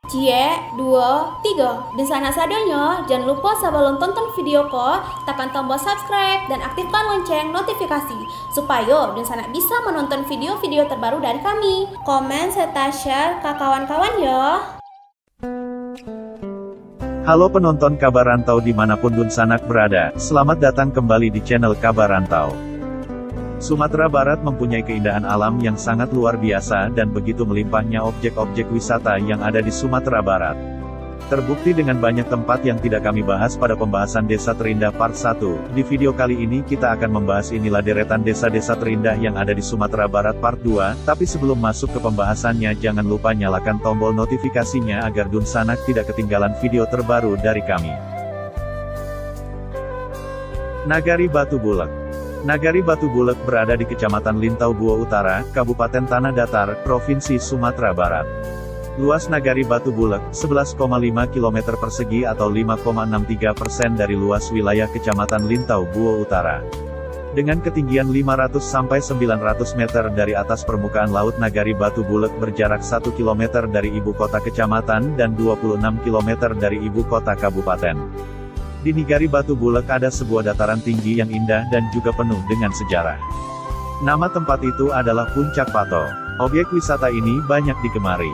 Cie, 2, 3. Dan sana sadanya, jangan lupa sebelum tonton video ko, tekan tombol subscribe dan aktifkan lonceng notifikasi supaya dan sana bisa menonton video-video terbaru dari kami. Komen serta share ke kawan-kawan ya. Halo penonton Kabar Rantau dimanapun Dun Sanak berada, selamat datang kembali di channel Kabar Rantau. Sumatera Barat mempunyai keindahan alam yang sangat luar biasa dan begitu melimpahnya objek-objek wisata yang ada di Sumatera Barat. Terbukti dengan banyak tempat yang tidak kami bahas pada pembahasan Desa Terindah Part 1, di video kali ini kita akan membahas inilah deretan desa-desa terindah yang ada di Sumatera Barat Part 2, tapi sebelum masuk ke pembahasannya jangan lupa nyalakan tombol notifikasinya agar Dun Sanak tidak ketinggalan video terbaru dari kami. Nagari Batu Bulak. Nagari Batu Bulak berada di Kecamatan Lintau Bua Utara, Kabupaten Tanah Datar, Provinsi Sumatera Barat. Luas Nagari Batu Bulak, 11,5 km persegi atau 5,63% dari luas wilayah Kecamatan Lintau Bua Utara. Dengan ketinggian 500-900 meter dari atas permukaan laut, Nagari Batu Bulak berjarak 1 km dari ibu kota kecamatan dan 26 km dari ibu kota kabupaten. Di Nagari Batu Bulak ada sebuah dataran tinggi yang indah dan juga penuh dengan sejarah. Nama tempat itu adalah Puncak Pato. Objek wisata ini banyak digemari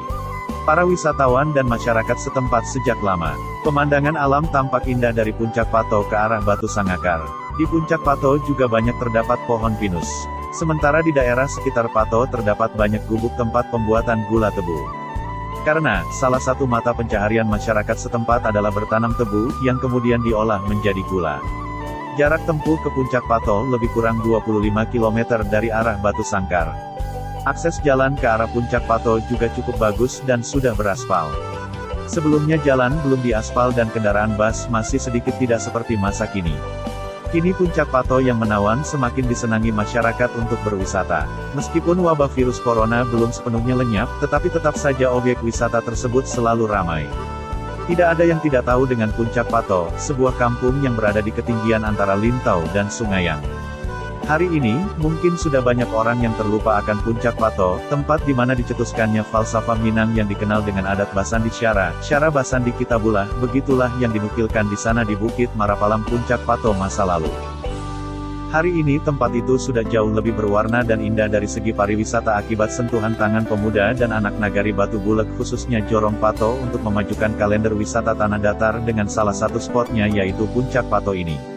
para wisatawan dan masyarakat setempat sejak lama. Pemandangan alam tampak indah dari Puncak Pato ke arah Batu Sangakar. Di Puncak Pato juga banyak terdapat pohon pinus. Sementara di daerah sekitar Pato terdapat banyak gubuk tempat pembuatan gula tebu. Karena, salah satu mata pencaharian masyarakat setempat adalah bertanam tebu, yang kemudian diolah menjadi gula. Jarak tempuh ke Puncak Pato lebih kurang 25 km dari arah Batu Sangkar. Akses jalan ke arah Puncak Pato juga cukup bagus dan sudah beraspal. Sebelumnya jalan belum diaspal dan kendaraan bus masih sedikit tidak seperti masa kini. Kini Puncak Pato yang menawan semakin disenangi masyarakat untuk berwisata. Meskipun wabah virus corona belum sepenuhnya lenyap, tetapi tetap saja objek wisata tersebut selalu ramai. Tidak ada yang tidak tahu dengan Puncak Pato, sebuah kampung yang berada di ketinggian antara Lintau dan Sungaiang. Hari ini, mungkin sudah banyak orang yang terlupa akan Puncak Pato, tempat di mana dicetuskannya falsafah Minang yang dikenal dengan adat Basandi Syara Basandi Kitabullah, begitulah yang dinukilkan di sana di Bukit Marapalam Puncak Pato masa lalu. Hari ini tempat itu sudah jauh lebih berwarna dan indah dari segi pariwisata akibat sentuhan tangan pemuda dan anak Nagari Batu Bulak khususnya Jorong Pato untuk memajukan kalender wisata tanah datar dengan salah satu spotnya yaitu Puncak Pato ini.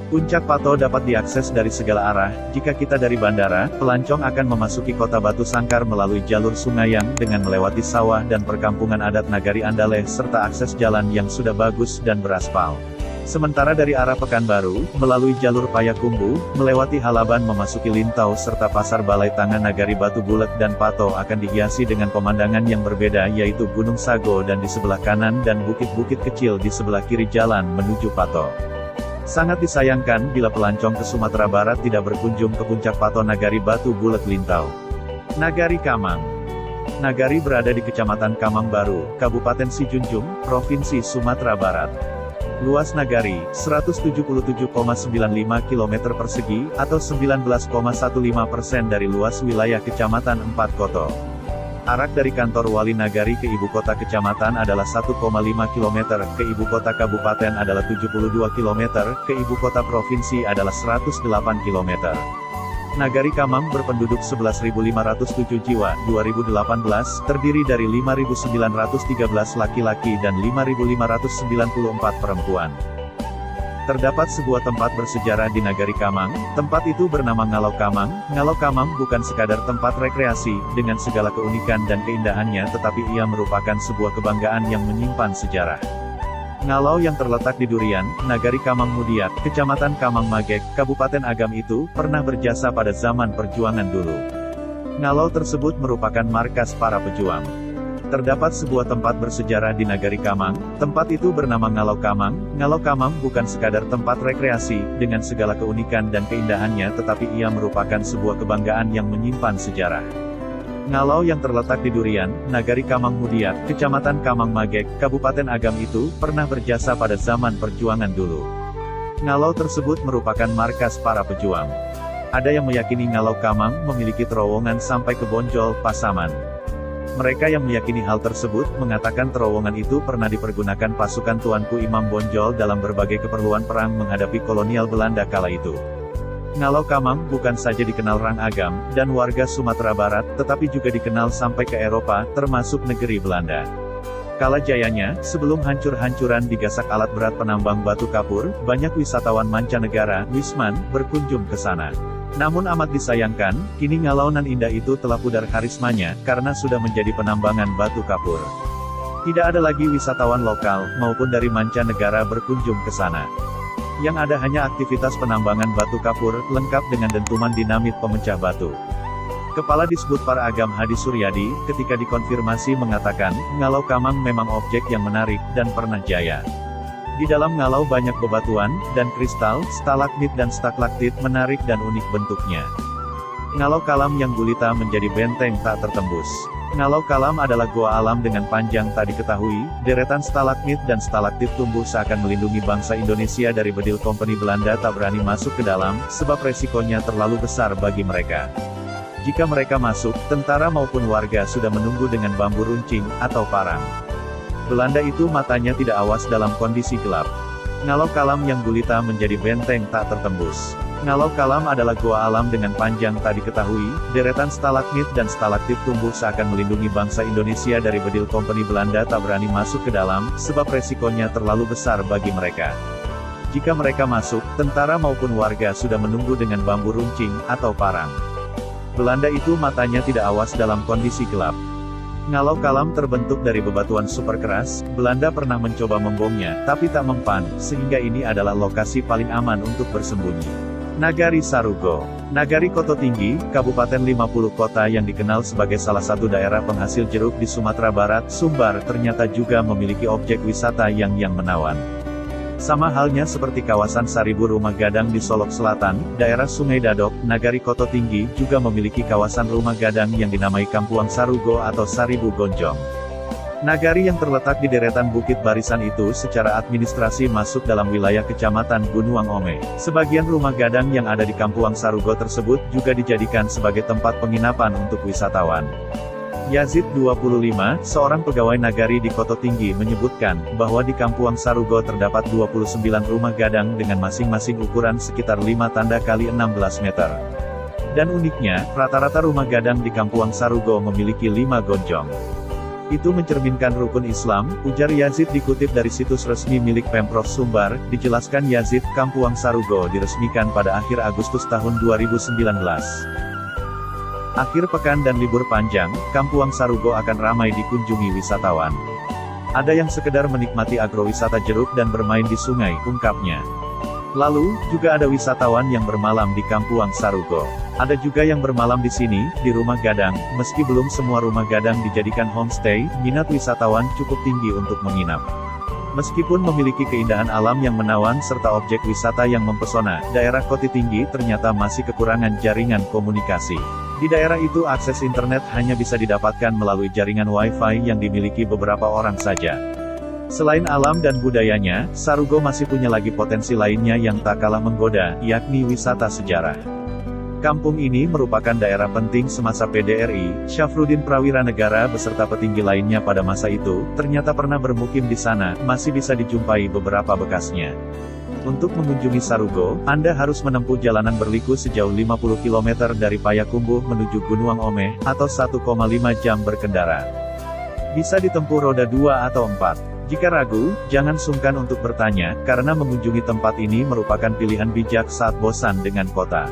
Puncak Pato dapat diakses dari segala arah. Jika kita dari bandara, pelancong akan memasuki kota Batu Sangkar melalui jalur Sungaiang dengan melewati sawah dan perkampungan adat Nagari Andaleh serta akses jalan yang sudah bagus dan beraspal. Sementara dari arah Pekanbaru, melalui jalur Payakumbuh, melewati Halaban memasuki Lintau serta Pasar Balai Tangan Nagari Batu Bulak dan Pato akan dihiasi dengan pemandangan yang berbeda yaitu Gunung Sago dan di sebelah kanan dan bukit-bukit kecil di sebelah kiri jalan menuju Pato. Sangat disayangkan bila pelancong ke Sumatera Barat tidak berkunjung ke Puncak Pato Nagari Batu Bulak Lintau. Nagari Kamang. Nagari berada di Kecamatan Kamang Baru, Kabupaten Sijunjung, Provinsi Sumatera Barat. Luas Nagari, 177,95 km persegi, atau 19,15% dari luas wilayah Kecamatan Empat Koto. Arak dari kantor Wali Nagari ke ibu kota kecamatan adalah 1,5 km, ke ibu kota kabupaten adalah 72 km, ke ibu kota provinsi adalah 108 km. Nagari Kamang berpenduduk 11.507 jiwa, 2018, terdiri dari 5.913 laki-laki dan 5.594 perempuan. Terdapat sebuah tempat bersejarah di Nagari Kamang, tempat itu bernama Ngalau Kamang. Ngalau Kamang bukan sekadar tempat rekreasi, dengan segala keunikan dan keindahannya tetapi ia merupakan sebuah kebanggaan yang menyimpan sejarah. Ngalau yang terletak di Durian, Nagari Kamang Mudiat, Kecamatan Kamang Magek, Kabupaten Agam itu, pernah berjasa pada zaman perjuangan dulu. Ngalau tersebut merupakan markas para pejuang. Terdapat sebuah tempat bersejarah di Nagari Kamang, tempat itu bernama Ngalau Kamang. Ngalau Kamang bukan sekadar tempat rekreasi, dengan segala keunikan dan keindahannya tetapi ia merupakan sebuah kebanggaan yang menyimpan sejarah. Ngalau yang terletak di Durian, Nagari Kamang Mudiat, Kecamatan Kamang Magek, Kabupaten Agam itu, pernah berjasa pada zaman perjuangan dulu. Ngalau tersebut merupakan markas para pejuang. Ada yang meyakini Ngalau Kamang memiliki terowongan sampai ke Bonjol, Pasaman. Mereka yang meyakini hal tersebut, mengatakan terowongan itu pernah dipergunakan pasukan Tuanku Imam Bonjol dalam berbagai keperluan perang menghadapi kolonial Belanda kala itu. Ngalau Kamang bukan saja dikenal Rang Agam, dan warga Sumatera Barat, tetapi juga dikenal sampai ke Eropa, termasuk negeri Belanda. Kala jayanya, sebelum hancur-hancuran digasak alat berat penambang batu kapur, banyak wisatawan mancanegara, Wisman, berkunjung ke sana. Namun amat disayangkan, kini Ngalau nan indah itu telah pudar karismanya, karena sudah menjadi penambangan batu kapur. Tidak ada lagi wisatawan lokal, maupun dari mancanegara berkunjung ke sana. Yang ada hanya aktivitas penambangan batu kapur, lengkap dengan dentuman dinamit pemecah batu. Kepala Disbud Par Agam Hadi Suryadi, ketika dikonfirmasi mengatakan, Ngalau Kamang memang objek yang menarik, dan pernah jaya. Di dalam Ngalau banyak bebatuan, dan kristal, stalagmit dan staklaktit, menarik dan unik bentuknya. Ngalau Kalam yang gulita menjadi benteng tak tertembus. Ngalau Kalam adalah goa alam dengan panjang tak diketahui, deretan stalagmit dan stalaktit tumbuh seakan melindungi bangsa Indonesia dari bedil kompeni Belanda tak berani masuk ke dalam, sebab resikonya terlalu besar bagi mereka. Jika mereka masuk, tentara maupun warga sudah menunggu dengan bambu runcing, atau parang. Belanda itu matanya tidak awas dalam kondisi gelap. Ngalau Kalam yang gulita menjadi benteng tak tertembus. Ngalau Kalam adalah goa alam dengan panjang tak diketahui, deretan stalagmit dan stalaktit tumbuh seakan melindungi bangsa Indonesia dari bedil kompeni Belanda tak berani masuk ke dalam, sebab resikonya terlalu besar bagi mereka. Jika mereka masuk, tentara maupun warga sudah menunggu dengan bambu runcing, atau parang. Belanda itu matanya tidak awas dalam kondisi gelap. Ngalau Kalam terbentuk dari bebatuan super keras, Belanda pernah mencoba membomnya, tapi tak mempan, sehingga ini adalah lokasi paling aman untuk bersembunyi. Nagari Sarugo. Nagari Koto Tinggi, Kabupaten 50 Kota yang dikenal sebagai salah satu daerah penghasil jeruk di Sumatera Barat, Sumbar, ternyata juga memiliki objek wisata yang menawan. Sama halnya seperti kawasan Saribu Rumah Gadang di Solok Selatan, daerah Sungai Dadok, Nagari Koto Tinggi juga memiliki kawasan rumah gadang yang dinamai Kampuang Sarugo atau Saribu Gonjong. Nagari yang terletak di deretan bukit barisan itu secara administrasi masuk dalam wilayah Kecamatan Gunuang Ome. Sebagian rumah gadang yang ada di Kampuang Sarugo tersebut juga dijadikan sebagai tempat penginapan untuk wisatawan. Yazid 25, seorang pegawai nagari di Koto Tinggi menyebutkan, bahwa di Kampuang Sarugo terdapat 29 rumah gadang dengan masing-masing ukuran sekitar 5 tanda kali 16 meter. Dan uniknya, rata-rata rumah gadang di Kampuang Sarugo memiliki 5 gonjong. Itu mencerminkan rukun Islam, ujar Yazid dikutip dari situs resmi milik Pemprov Sumbar, dijelaskan Yazid, Kampuang Sarugo diresmikan pada akhir Agustus tahun 2019. Akhir pekan dan libur panjang, Kampuang Sarugo akan ramai dikunjungi wisatawan. Ada yang sekedar menikmati agrowisata jeruk dan bermain di sungai, ungkapnya. Lalu, juga ada wisatawan yang bermalam di Kampuang Sarugo. Ada juga yang bermalam di sini, di rumah gadang. Meski belum semua rumah gadang dijadikan homestay, minat wisatawan cukup tinggi untuk menginap. Meskipun memiliki keindahan alam yang menawan serta objek wisata yang mempesona, daerah Koto Tinggi ternyata masih kekurangan jaringan komunikasi. Di daerah itu akses internet hanya bisa didapatkan melalui jaringan Wi-Fi yang dimiliki beberapa orang saja. Selain alam dan budayanya, Sarugo masih punya lagi potensi lainnya yang tak kalah menggoda, yakni wisata sejarah. Kampung ini merupakan daerah penting semasa PDRI, Syafruddin Prawiranegara beserta petinggi lainnya pada masa itu, ternyata pernah bermukim di sana, masih bisa dijumpai beberapa bekasnya. Untuk mengunjungi Sarugo, Anda harus menempuh jalanan berliku sejauh 50 km dari Payakumbuh menuju Gunuang Ome, atau 1,5 jam berkendara. Bisa ditempuh roda 2 atau 4. Jika ragu, jangan sungkan untuk bertanya, karena mengunjungi tempat ini merupakan pilihan bijak saat bosan dengan kota.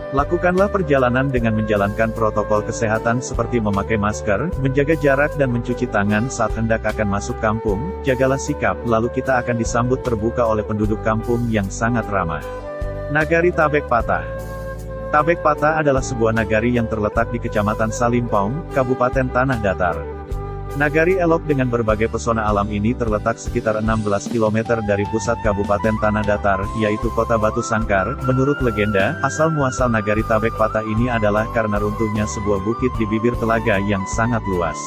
Lakukanlah perjalanan dengan menjalankan protokol kesehatan seperti memakai masker, menjaga jarak dan mencuci tangan saat hendak akan masuk kampung. Jagalah sikap, lalu kita akan disambut terbuka oleh penduduk kampung yang sangat ramah. Nagari Tabek Patah. Tabek Patah adalah sebuah nagari yang terletak di Kecamatan Salimpong, Kabupaten Tanah Datar. Nagari elok dengan berbagai pesona alam ini terletak sekitar 16 km dari pusat Kabupaten Tanah Datar, yaitu Kota Batu Sangkar. Menurut legenda, asal-muasal Nagari Tabek Patah ini adalah karena runtuhnya sebuah bukit di bibir telaga yang sangat luas.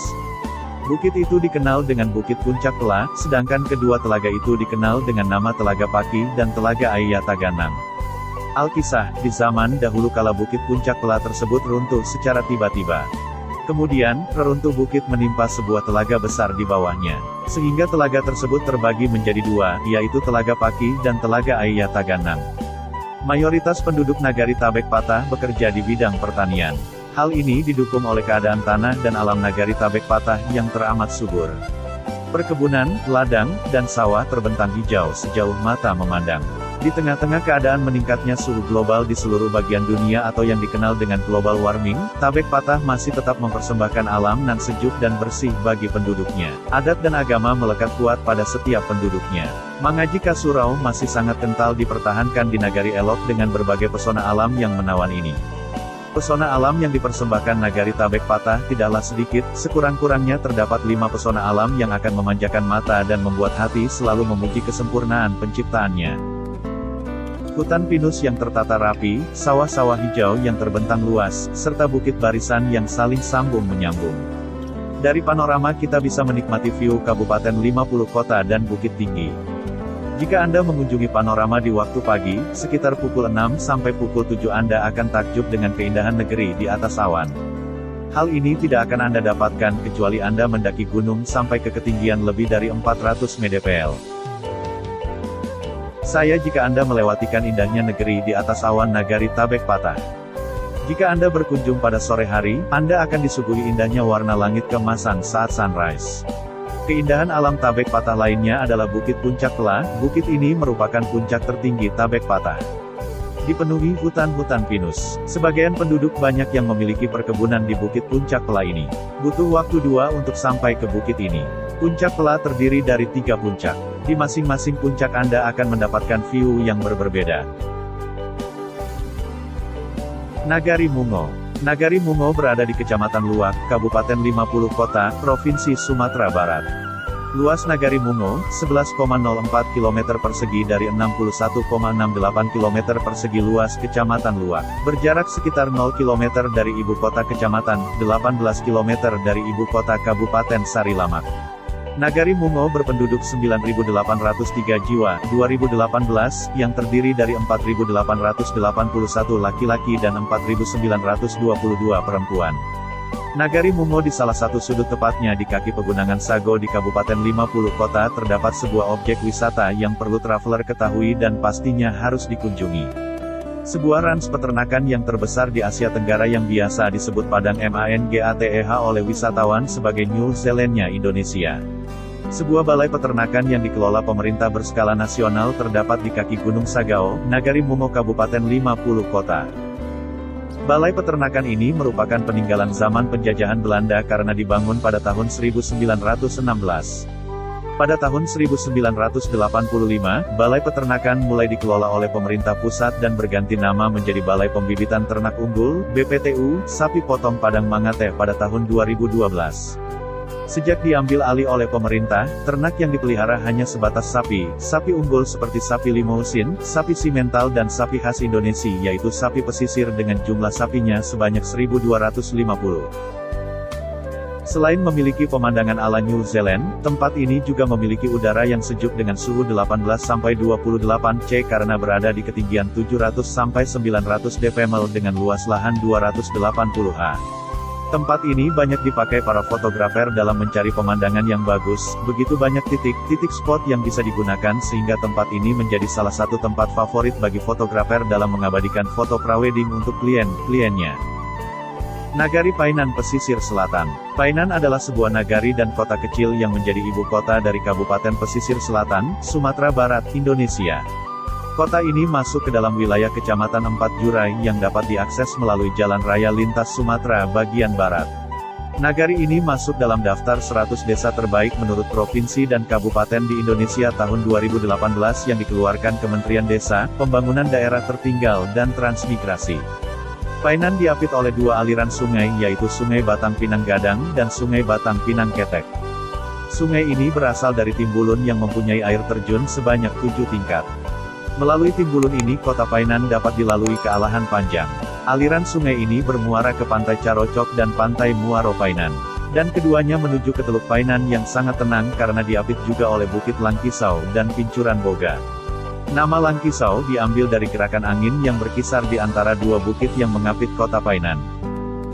Bukit itu dikenal dengan Bukit Puncak Pela, sedangkan kedua telaga itu dikenal dengan nama Telaga Paki dan Telaga Aiya Taganang. Alkisah, di zaman dahulu kala Bukit Puncak Pela tersebut runtuh secara tiba-tiba. Kemudian, reruntuh bukit menimpa sebuah telaga besar di bawahnya. Sehingga telaga tersebut terbagi menjadi dua, yaitu Telaga Paki dan Telaga Ayya Taganang. Mayoritas penduduk Nagari Tabek Patah bekerja di bidang pertanian. Hal ini didukung oleh keadaan tanah dan alam Nagari Tabek Patah yang teramat subur. Perkebunan, ladang, dan sawah terbentang hijau sejauh mata memandang. Di tengah-tengah keadaan meningkatnya suhu global di seluruh bagian dunia atau yang dikenal dengan global warming, Tabek Patah masih tetap mempersembahkan alam nan sejuk dan bersih bagi penduduknya. Adat dan agama melekat kuat pada setiap penduduknya. Mangaji Kasurau masih sangat kental dipertahankan di Nagari Elok dengan berbagai pesona alam yang menawan ini. Pesona alam yang dipersembahkan Nagari Tabek Patah tidaklah sedikit, sekurang-kurangnya terdapat 5 pesona alam yang akan memanjakan mata dan membuat hati selalu memuji kesempurnaan penciptaannya. Hutan pinus yang tertata rapi, sawah-sawah hijau yang terbentang luas, serta bukit barisan yang saling sambung menyambung. Dari panorama kita bisa menikmati view Kabupaten 50 kota dan bukit tinggi. Jika Anda mengunjungi panorama di waktu pagi, sekitar pukul 6 sampai pukul 7 Anda akan takjub dengan keindahan negeri di atas awan. Hal ini tidak akan Anda dapatkan kecuali Anda mendaki gunung sampai ke ketinggian lebih dari 400 mdpl. Jika Anda melewatikan indahnya negeri di atas awan Nagari Tabek Patah. Jika Anda berkunjung pada sore hari, Anda akan disuguhi indahnya warna langit keemasan saat sunrise. Keindahan alam Tabek Patah lainnya adalah Bukit Puncak Pela. Bukit ini merupakan puncak tertinggi Tabek Patah. Dipenuhi hutan-hutan pinus. Sebagian penduduk banyak yang memiliki perkebunan di Bukit Puncak Pela ini. Butuh waktu 2 untuk sampai ke bukit ini. Puncak Pela terdiri dari 3 puncak. Di masing-masing puncak Anda akan mendapatkan view yang berbeda. Nagari Mungo. Nagari Mungo berada di Kecamatan Luak, Kabupaten 50 Kota, Provinsi Sumatera Barat. Luas Nagari Mungo, 11,04 km persegi dari 61,68 km persegi luas Kecamatan Luak. Berjarak sekitar 0 km dari ibu kota kecamatan, 18 km dari ibu kota Kabupaten Sarilamak. Nagari Mungo berpenduduk 9.803 jiwa, 2018, yang terdiri dari 4.881 laki-laki dan 4.922 perempuan. Nagari Mungo di salah satu sudut tepatnya di kaki Pegunungan Sago di Kabupaten 50 Kota terdapat sebuah objek wisata yang perlu traveler ketahui dan pastinya harus dikunjungi. Sebuah rans peternakan yang terbesar di Asia Tenggara yang biasa disebut Padang Mangatheh oleh wisatawan sebagai New Zealand-nya Indonesia. Sebuah balai peternakan yang dikelola pemerintah berskala nasional terdapat di kaki Gunung Sagao, Nagari Mungo Kabupaten 50 Kota. Balai peternakan ini merupakan peninggalan zaman penjajahan Belanda karena dibangun pada tahun 1916. Pada tahun 1985, Balai Peternakan mulai dikelola oleh pemerintah pusat dan berganti nama menjadi Balai Pembibitan Ternak Unggul, BPTU, Sapi Potong Padang Mangatheh pada tahun 2012. Sejak diambil alih oleh pemerintah, ternak yang dipelihara hanya sebatas sapi unggul seperti sapi limousin, sapi simental dan sapi khas Indonesia yaitu sapi pesisir dengan jumlah sapinya sebanyak 1.250. Selain memiliki pemandangan ala New Zealand, tempat ini juga memiliki udara yang sejuk dengan suhu 18-28°C karena berada di ketinggian 700-900 dpml dengan luas lahan 280 ha. Tempat ini banyak dipakai para fotografer dalam mencari pemandangan yang bagus, begitu banyak titik-titik spot yang bisa digunakan sehingga tempat ini menjadi salah satu tempat favorit bagi fotografer dalam mengabadikan foto prawedding untuk klien-kliennya. Nagari Painan Pesisir Selatan. Painan adalah sebuah nagari dan kota kecil yang menjadi ibu kota dari Kabupaten Pesisir Selatan, Sumatera Barat, Indonesia. Kota ini masuk ke dalam wilayah Kecamatan Empat Jurai yang dapat diakses melalui Jalan Raya Lintas Sumatera bagian Barat. Nagari ini masuk dalam daftar 100 desa terbaik menurut provinsi dan kabupaten di Indonesia tahun 2018 yang dikeluarkan Kementerian Desa, Pembangunan Daerah Tertinggal dan Transmigrasi. Painan diapit oleh 2 aliran sungai yaitu Sungai Batang Pinang Gadang dan Sungai Batang Pinang Ketek. Sungai ini berasal dari Timbulun yang mempunyai air terjun sebanyak 7 tingkat. Melalui Timbulun ini kota Painan dapat dilalui ke Alahan Panjang. Aliran sungai ini bermuara ke Pantai Carocok dan Pantai Muaro Painan. Dan keduanya menuju ke Teluk Painan yang sangat tenang karena diapit juga oleh Bukit Langkisau dan Pincuran Boga. Nama Langkisau diambil dari gerakan angin yang berkisar di antara 2 bukit yang mengapit kota Painan.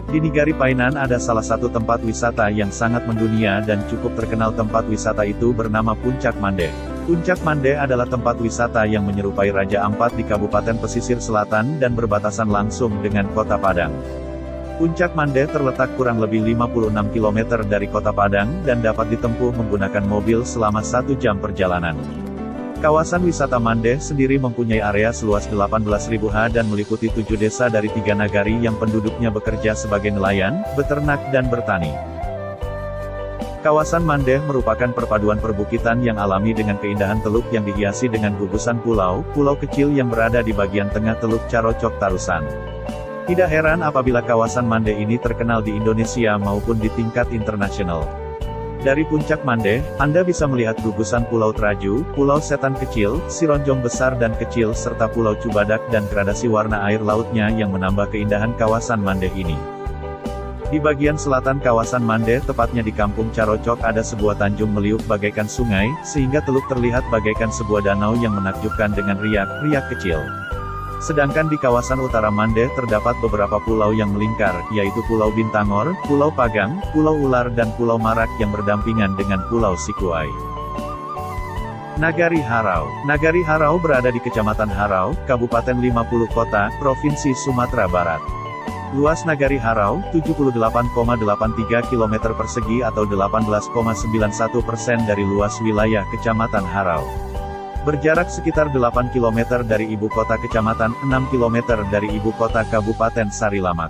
Di Nagari Painan ada salah satu tempat wisata yang sangat mendunia dan cukup terkenal. Tempat wisata itu bernama Puncak Mande. Puncak Mande adalah tempat wisata yang menyerupai Raja Ampat di Kabupaten Pesisir Selatan dan berbatasan langsung dengan Kota Padang. Puncak Mande terletak kurang lebih 56 km dari Kota Padang dan dapat ditempuh menggunakan mobil selama 1 jam perjalanan. Kawasan wisata Mande sendiri mempunyai area seluas 18.000 ha dan meliputi 7 desa dari 3 nagari yang penduduknya bekerja sebagai nelayan, beternak dan bertani. Kawasan Mande merupakan perpaduan perbukitan yang alami dengan keindahan teluk yang dihiasi dengan gugusan pulau kecil yang berada di bagian tengah Teluk Carocok Tarusan. Tidak heran apabila kawasan Mande ini terkenal di Indonesia maupun di tingkat internasional. Dari Puncak Mande, Anda bisa melihat gugusan Pulau Traju, Pulau Setan Kecil, Sironjong Besar dan Kecil serta Pulau Cubadak dan gradasi warna air lautnya yang menambah keindahan kawasan Mande ini. Di bagian selatan kawasan Mande, tepatnya di Kampung Carocok, ada sebuah tanjung meliuk bagaikan sungai, sehingga teluk terlihat bagaikan sebuah danau yang menakjubkan dengan riak-riak kecil. Sedangkan di kawasan utara Mande terdapat beberapa pulau yang melingkar, yaitu Pulau Bintangor, Pulau Pagang, Pulau Ular dan Pulau Marak yang berdampingan dengan Pulau Sikuai. Nagari Harau. Nagari Harau berada di Kecamatan Harau, Kabupaten 50 Kota, Provinsi Sumatera Barat. Luas Nagari Harau, 78,83 km persegi atau 18,91% dari luas wilayah Kecamatan Harau. Berjarak sekitar 8 km dari ibu kota kecamatan, 6 km dari ibu kota Kabupaten Sarilamat.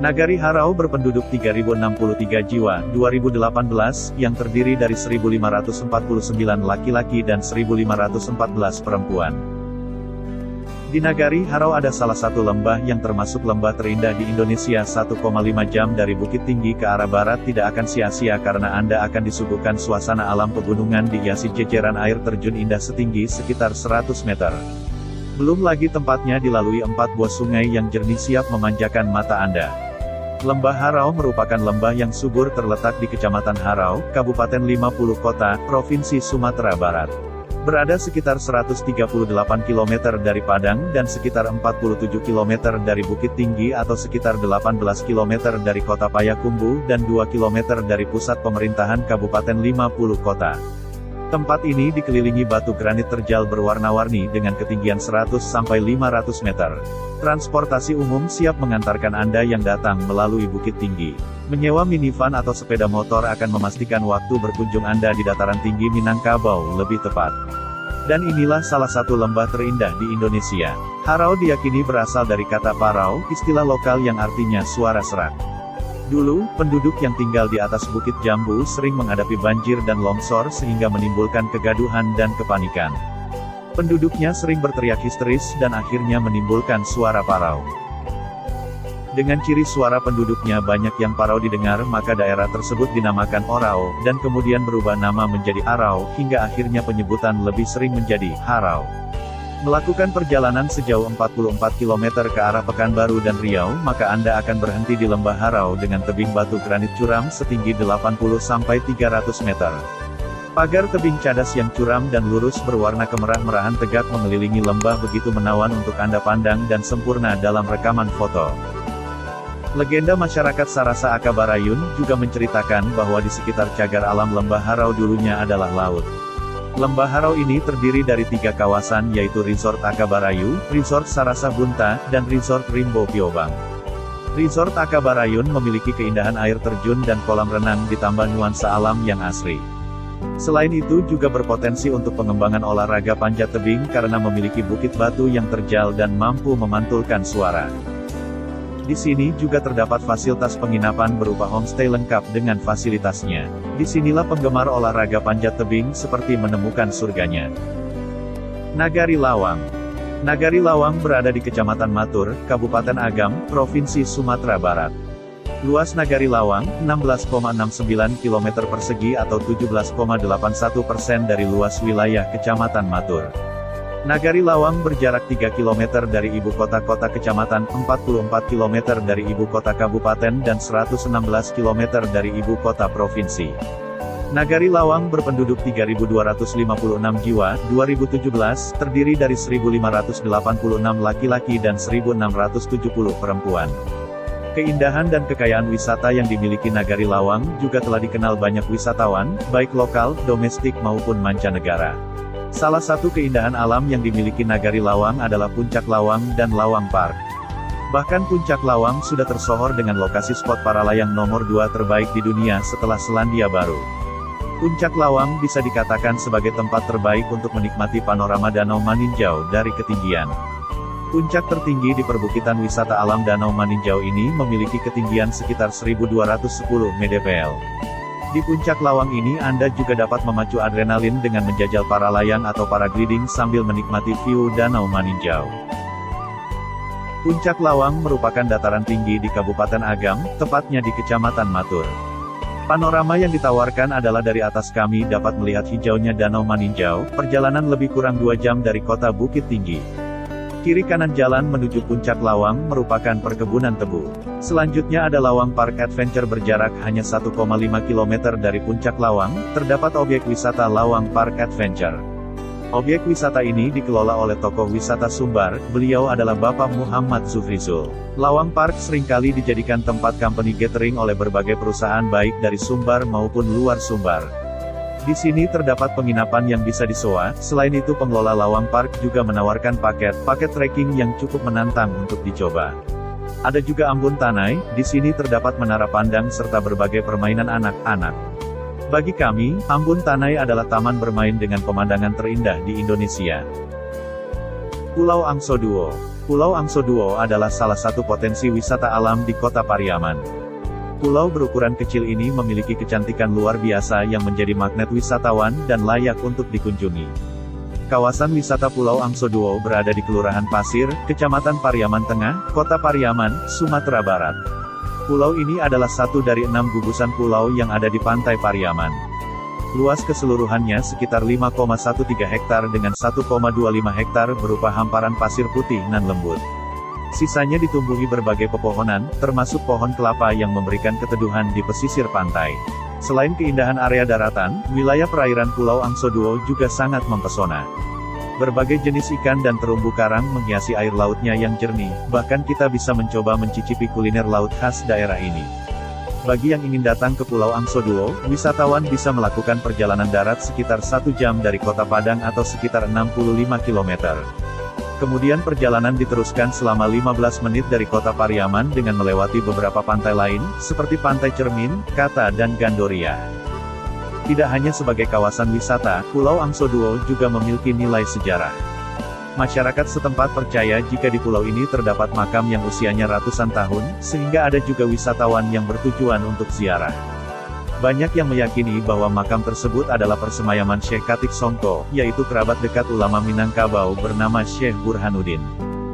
Nagari Harau berpenduduk 3.063 jiwa, 2018, yang terdiri dari 1.549 laki-laki dan 1.514 perempuan. Di Nagari Harau ada salah satu lembah yang termasuk lembah terindah di Indonesia. 1,5 jam dari Bukit Tinggi ke arah barat tidak akan sia-sia karena Anda akan disuguhkan suasana alam pegunungan dihiasi jejeran air terjun indah setinggi sekitar 100 meter. Belum lagi tempatnya dilalui 4 buah sungai yang jernih siap memanjakan mata Anda. Lembah Harau merupakan lembah yang subur terletak di Kecamatan Harau, Kabupaten 50 Kota, Provinsi Sumatera Barat. Berada sekitar 138 km dari Padang dan sekitar 47 km dari Bukit Tinggi atau sekitar 18 km dari Kota Payakumbuh dan 2 km dari pusat pemerintahan Kabupaten 50 Kota. Tempat ini dikelilingi batu granit terjal berwarna-warni dengan ketinggian 100-500 meter. Transportasi umum siap mengantarkan Anda yang datang melalui Bukit Tinggi. Menyewa minivan atau sepeda motor akan memastikan waktu berkunjung Anda di dataran tinggi Minangkabau lebih tepat. Dan inilah salah satu lembah terindah di Indonesia. Harau diyakini berasal dari kata parau, istilah lokal yang artinya suara serak. Dulu, penduduk yang tinggal di atas Bukit Jambu sering menghadapi banjir dan longsor sehingga menimbulkan kegaduhan dan kepanikan. Penduduknya sering berteriak histeris dan akhirnya menimbulkan suara parau. Dengan ciri suara penduduknya banyak yang parau didengar, maka daerah tersebut dinamakan Orau, dan kemudian berubah nama menjadi Arau, hingga akhirnya penyebutan lebih sering menjadi Harau. Melakukan perjalanan sejauh 44 km ke arah Pekanbaru dan Riau, maka Anda akan berhenti di Lembah Harau dengan tebing batu granit curam setinggi 80-300 meter. Pagar tebing cadas yang curam dan lurus berwarna kemerah-merahan tegak mengelilingi lembah begitu menawan untuk Anda pandang dan sempurna dalam rekaman foto. Legenda masyarakat Sarasa Akabarayun juga menceritakan bahwa di sekitar cagar alam Lembah Harau dulunya adalah laut. Lembah Harau ini terdiri dari 3 kawasan yaitu Resort Akabarayu, Resort Sarasa Bunta, dan Resort Rimbo Piobang. Resort Akabarayun memiliki keindahan air terjun dan kolam renang ditambah nuansa alam yang asri. Selain itu juga berpotensi untuk pengembangan olahraga panjat tebing karena memiliki bukit batu yang terjal dan mampu memantulkan suara. Di sini juga terdapat fasilitas penginapan berupa homestay lengkap dengan fasilitasnya. Disinilah penggemar olahraga panjat tebing seperti menemukan surganya. Nagari Lawang. Nagari Lawang berada di Kecamatan Matur, Kabupaten Agam, Provinsi Sumatera Barat. Luas Nagari Lawang, 16,69 km persegi atau 17,81% dari luas wilayah Kecamatan Matur. Nagari Lawang berjarak 3 km dari ibu kota kecamatan, 44 km dari ibu kota kabupaten dan 116 km dari ibu kota provinsi. Nagari Lawang berpenduduk 3.256 jiwa, 2017, terdiri dari 1.586 laki-laki dan 1.670 perempuan. Keindahan dan kekayaan wisata yang dimiliki Nagari Lawang juga telah dikenal banyak wisatawan, baik lokal, domestik maupun mancanegara. Salah satu keindahan alam yang dimiliki Nagari Lawang adalah Puncak Lawang dan Lawang Park. Bahkan Puncak Lawang sudah tersohor dengan lokasi spot para layang nomor 2 terbaik di dunia setelah Selandia Baru. Puncak Lawang bisa dikatakan sebagai tempat terbaik untuk menikmati panorama Danau Maninjau dari ketinggian. Puncak tertinggi di perbukitan wisata alam Danau Maninjau ini memiliki ketinggian sekitar 1210 mdpl. Di Puncak Lawang ini Anda juga dapat memacu adrenalin dengan menjajal para layang atau paragliding sambil menikmati view Danau Maninjau. Puncak Lawang merupakan dataran tinggi di Kabupaten Agam, tepatnya di Kecamatan Matur. Panorama yang ditawarkan adalah dari atas kami dapat melihat hijaunya Danau Maninjau, perjalanan lebih kurang 2 jam dari kota Bukit Tinggi. Kiri kanan jalan menuju Puncak Lawang merupakan perkebunan tebu. Selanjutnya ada Lawang Park Adventure berjarak hanya 1,5 km dari Puncak Lawang, terdapat objek wisata Lawang Park Adventure. Objek wisata ini dikelola oleh tokoh wisata Sumbar, beliau adalah Bapak Muhammad Zuhrizul. Lawang Park seringkali dijadikan tempat company gathering oleh berbagai perusahaan baik dari Sumbar maupun luar Sumbar. Di sini terdapat penginapan yang bisa disewa, selain itu pengelola Lawang Park juga menawarkan paket trekking yang cukup menantang untuk dicoba. Ada juga Ambon Tanai, di sini terdapat menara pandang serta berbagai permainan anak-anak. Bagi kami, Ambon Tanai adalah taman bermain dengan pemandangan terindah di Indonesia. Pulau Angsoduo. Pulau Angsoduo adalah salah satu potensi wisata alam di Kota Pariaman. Pulau berukuran kecil ini memiliki kecantikan luar biasa yang menjadi magnet wisatawan dan layak untuk dikunjungi. Kawasan wisata Pulau Angsoduo berada di Kelurahan Pasir, Kecamatan Pariaman Tengah, Kota Pariaman, Sumatera Barat. Pulau ini adalah satu dari 6 gugusan pulau yang ada di pantai Pariaman. Luas keseluruhannya sekitar 5,13 hektar dengan 1,25 hektar berupa hamparan pasir putih nan lembut. Sisanya ditumbuhi berbagai pepohonan, termasuk pohon kelapa yang memberikan keteduhan di pesisir pantai. Selain keindahan area daratan, wilayah perairan Pulau Angsoduo juga sangat mempesona. Berbagai jenis ikan dan terumbu karang menghiasi air lautnya yang jernih, bahkan kita bisa mencoba mencicipi kuliner laut khas daerah ini. Bagi yang ingin datang ke Pulau Angsoduo, wisatawan bisa melakukan perjalanan darat sekitar 1 jam dari Kota Padang atau sekitar 65 km. Kemudian perjalanan diteruskan selama 15 menit dari Kota Pariaman dengan melewati beberapa pantai lain, seperti Pantai Cermin, Kata dan Gandoria. Tidak hanya sebagai kawasan wisata, Pulau Angsoduo juga memiliki nilai sejarah. Masyarakat setempat percaya jika di pulau ini terdapat makam yang usianya ratusan tahun, sehingga ada juga wisatawan yang bertujuan untuk ziarah. Banyak yang meyakini bahwa makam tersebut adalah persemayaman Syekh Katik Songko, yaitu kerabat dekat ulama Minangkabau bernama Syekh Burhanuddin.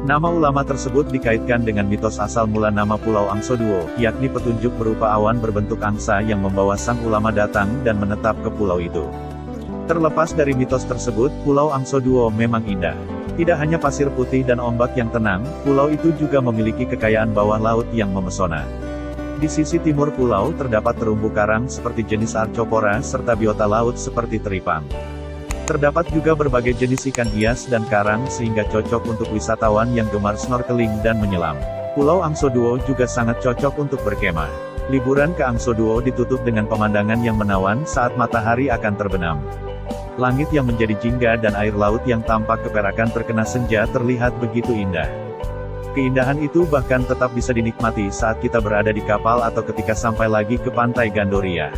Nama ulama tersebut dikaitkan dengan mitos asal mula nama Pulau Angsoduo, yakni petunjuk berupa awan berbentuk angsa yang membawa sang ulama datang dan menetap ke pulau itu. Terlepas dari mitos tersebut, Pulau Angsoduo memang indah. Tidak hanya pasir putih dan ombak yang tenang, pulau itu juga memiliki kekayaan bawah laut yang memesona. Di sisi timur pulau terdapat terumbu karang seperti jenis Arthropora serta biota laut seperti teripang. Terdapat juga berbagai jenis ikan hias dan karang sehingga cocok untuk wisatawan yang gemar snorkeling dan menyelam. Pulau Angsoduo juga sangat cocok untuk berkemah. Liburan ke Angsoduo ditutup dengan pemandangan yang menawan saat matahari akan terbenam. Langit yang menjadi jingga dan air laut yang tampak keperakan terkena senja terlihat begitu indah. Keindahan itu bahkan tetap bisa dinikmati saat kita berada di kapal atau ketika sampai lagi ke pantai Gandoria.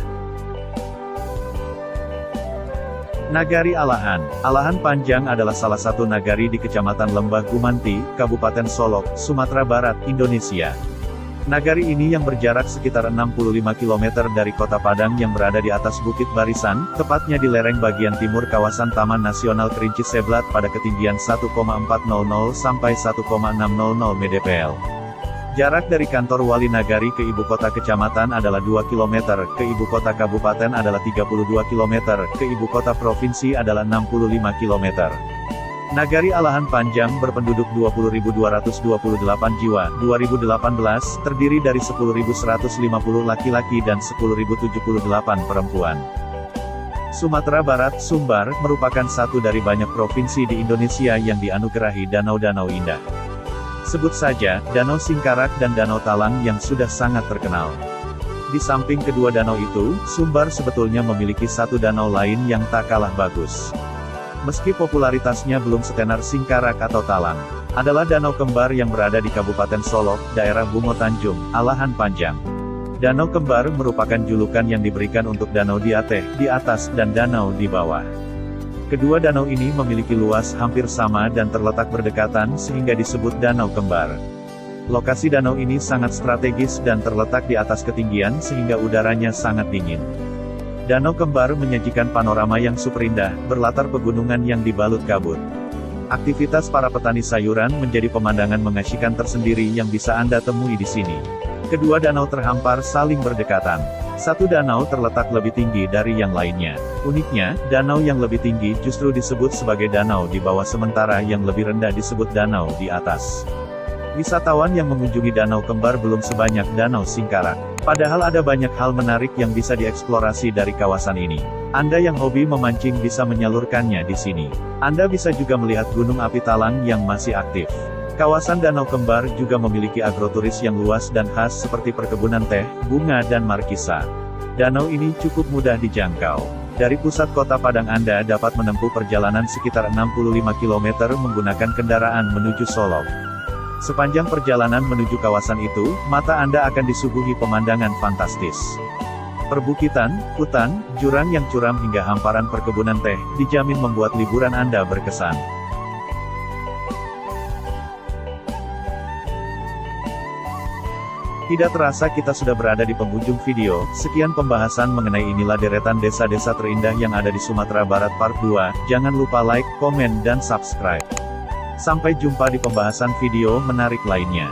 Nagari Alahan. Alahan Panjang adalah salah satu nagari di Kecamatan Lembah Gumanti, Kabupaten Solok, Sumatera Barat, Indonesia. Nagari ini yang berjarak sekitar 65 km dari Kota Padang yang berada di atas Bukit Barisan, tepatnya di lereng bagian timur kawasan Taman Nasional Kerinci Seblat pada ketinggian 1,400 sampai 1,600 mdpl. Jarak dari kantor Wali Nagari ke ibu kota kecamatan adalah 2 km, ke ibu kota kabupaten adalah 32 km, ke ibu kota provinsi adalah 65 km. Nagari Alahan Panjang berpenduduk 20.228 jiwa, 2018, terdiri dari 10.150 laki-laki dan 10.078 perempuan. Sumatera Barat, Sumbar, merupakan satu dari banyak provinsi di Indonesia yang dianugerahi danau-danau indah. Sebut saja, Danau Singkarak dan Danau Talang yang sudah sangat terkenal. Di samping kedua danau itu, Sumbar sebetulnya memiliki satu danau lain yang tak kalah bagus. Meski popularitasnya belum setenar Singkarak atau Talang, adalah Danau Kembar yang berada di Kabupaten Solok, daerah Bungo Tanjung, Alahan Panjang. Danau Kembar merupakan julukan yang diberikan untuk danau di atas dan danau di bawah. Kedua danau ini memiliki luas hampir sama dan terletak berdekatan sehingga disebut Danau Kembar. Lokasi danau ini sangat strategis dan terletak di atas ketinggian sehingga udaranya sangat dingin. Danau Kembar menyajikan panorama yang super indah, berlatar pegunungan yang dibalut kabut. Aktivitas para petani sayuran menjadi pemandangan mengasyikan tersendiri yang bisa Anda temui di sini. Kedua danau terhampar saling berdekatan. Satu danau terletak lebih tinggi dari yang lainnya. Uniknya, danau yang lebih tinggi justru disebut sebagai danau di bawah sementara yang lebih rendah disebut danau di atas. Wisatawan yang mengunjungi Danau Kembar belum sebanyak Danau Singkarak. Padahal ada banyak hal menarik yang bisa dieksplorasi dari kawasan ini. Anda yang hobi memancing bisa menyalurkannya di sini. Anda bisa juga melihat Gunung Api Talang yang masih aktif. Kawasan Danau Kembar juga memiliki agroturis yang luas dan khas seperti perkebunan teh, bunga dan markisa. Danau ini cukup mudah dijangkau. Dari pusat kota Padang Anda dapat menempuh perjalanan sekitar 65 km menggunakan kendaraan menuju Solok. Sepanjang perjalanan menuju kawasan itu, mata Anda akan disuguhi pemandangan fantastis. Perbukitan, hutan, jurang yang curam hingga hamparan perkebunan teh, dijamin membuat liburan Anda berkesan. Tidak terasa kita sudah berada di penghujung video. Sekian pembahasan mengenai inilah deretan desa-desa terindah yang ada di Sumatera Barat Part 2. Jangan lupa like, komen dan subscribe. Sampai jumpa di pembahasan video menarik lainnya.